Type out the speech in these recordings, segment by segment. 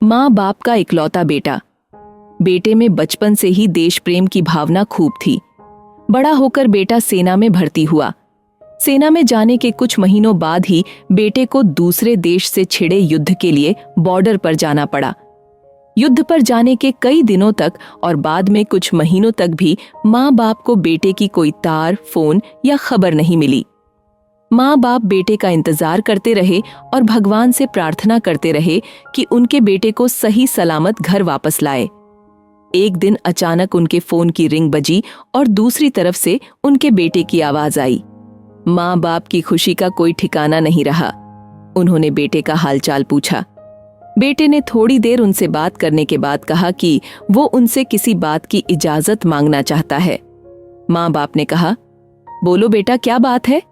माँ बाप का इकलौता बेटा। बेटे में बचपन से ही देश प्रेम की भावना खूब थी। बड़ा होकर बेटा सेना में भर्ती हुआ। सेना में जाने के कुछ महीनों बाद ही बेटे को दूसरे देश से छिड़े युद्ध के लिए बॉर्डर पर जाना पड़ा। युद्ध पर जाने के कई दिनों तक और बाद में कुछ महीनों तक भी माँ बाप को बेटे की कोई तार, फोन या खबर नहीं मिली। माँ बाप बेटे का इंतजार करते रहे और भगवान से प्रार्थना करते रहे कि उनके बेटे को सही सलामत घर वापस लाए। एक दिन अचानक उनके फोन की रिंग बजी और दूसरी तरफ से उनके बेटे की आवाज आई। माँ बाप की खुशी का कोई ठिकाना नहीं रहा। उन्होंने बेटे का हालचाल पूछा। बेटे ने थोड़ी देर उनसे बात करने के बाद कहा कि वो उनसे किसी बात की इजाजत मांगना चाहता है। माँ बाप ने कहा, बोलो बेटा, क्या बात है?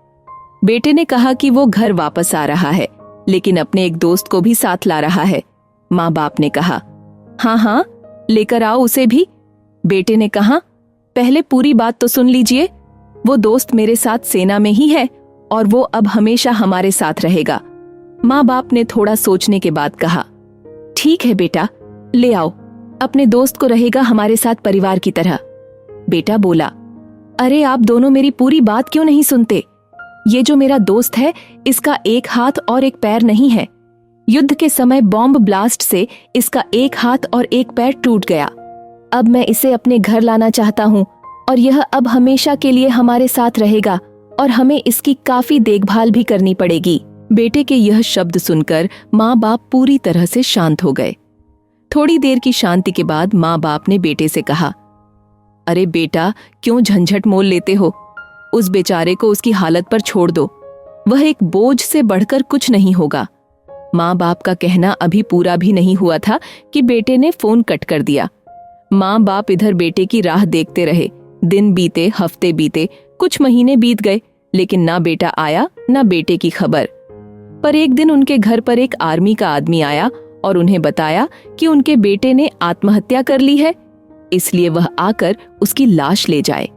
बेटे ने कहा कि वो घर वापस आ रहा है, लेकिन अपने एक दोस्त को भी साथ ला रहा है। माँ बाप ने कहा, हाँ हाँ, लेकर आओ उसे भी। बेटे ने कहा, पहले पूरी बात तो सुन लीजिए। वो दोस्त मेरे साथ सेना में ही है और वो अब हमेशा हमारे साथ रहेगा। माँ बाप ने थोड़ा सोचने के बाद कहा, ठीक है बेटा, ले आओ, अपने दोस्त को रहेगा हमारे साथ परिवार की तरह। बेटा बोला, अरे आप दोनों मेरी पूरी बात क्यों नहीं सुनते? ये जो मेरा दोस्त है, इसका एक हाथ और एक पैर नहीं है। युद्ध के समय बॉम्ब ब्लास्ट से इसका एक हाथ और एक पैर टूट गया। अब मैं इसे अपने घर लाना चाहता हूँ और यह अब हमेशा के लिए हमारे साथ रहेगा और हमें इसकी काफी देखभाल भी करनी पड़ेगी। बेटे के यह शब्द सुनकर माँ बाप पूरी तरह से शांत हो गए। थोड़ी देर की शांति के बाद माँ बाप ने बेटे से कहा, अरे बेटा, क्यों झंझट मोल लेते हो? उस बेचारे को उसकी हालत पर छोड़ दो। वह एक बोझ से बढ़कर कुछ नहीं होगा। माँ बाप का कहना अभी पूरा भी नहीं हुआ था कि बेटे ने फोन कट कर दिया। माँ बाप इधर बेटे की राह देखते रहे। दिन बीते, हफ्ते बीते, कुछ महीने बीत गए, लेकिन ना बेटा आया ना बेटे की खबर। पर एक दिन उनके घर पर एक आर्मी का आदमी आया और उन्हें बताया कि उनके बेटे ने आत्महत्या कर ली है, इसलिए वह आकर उसकी लाश ले जाए।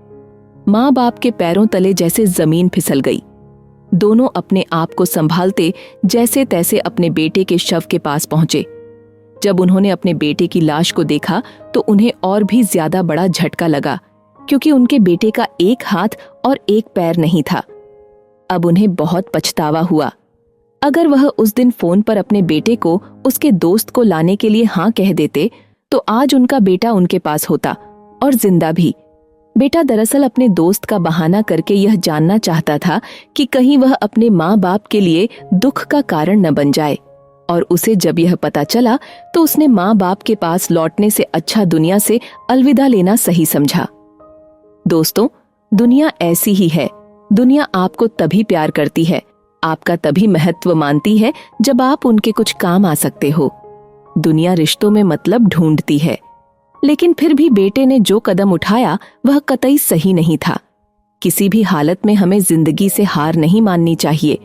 माँ बाप के पैरों तले जैसे जमीन फिसल गई। दोनों अपने आप को संभालते जैसे तैसे अपने बेटे के शव के पास पहुंचे। जब उन्होंने अपने बेटे की लाश को देखा तो उन्हें और भी ज्यादा बड़ा झटका लगा, क्योंकि उनके बेटे का एक हाथ और एक पैर नहीं था। अब उन्हें बहुत पछतावा हुआ। अगर वह उस दिन फोन पर अपने बेटे को उसके दोस्त को लाने के लिए हाँ कह देते तो आज उनका बेटा उनके पास होता और जिंदा भी। बेटा दरअसल अपने दोस्त का बहाना करके यह जानना चाहता था कि कहीं वह अपने माँ बाप के लिए दुख का कारण न बन जाए, और उसे जब यह पता चला तो उसने माँ बाप के पास लौटने से अच्छा दुनिया से अलविदा लेना सही समझा। दोस्तों, दुनिया ऐसी ही है। दुनिया आपको तभी प्यार करती है, आपका तभी महत्व मानती है जब आप उनके कुछ काम आ सकते हो। दुनिया रिश्तों में मतलब ढूंढती है, लेकिन फिर भी बेटे ने जो कदम उठाया वह कतई सही नहीं था। किसी भी हालत में हमें जिंदगी से हार नहीं माननी चाहिए।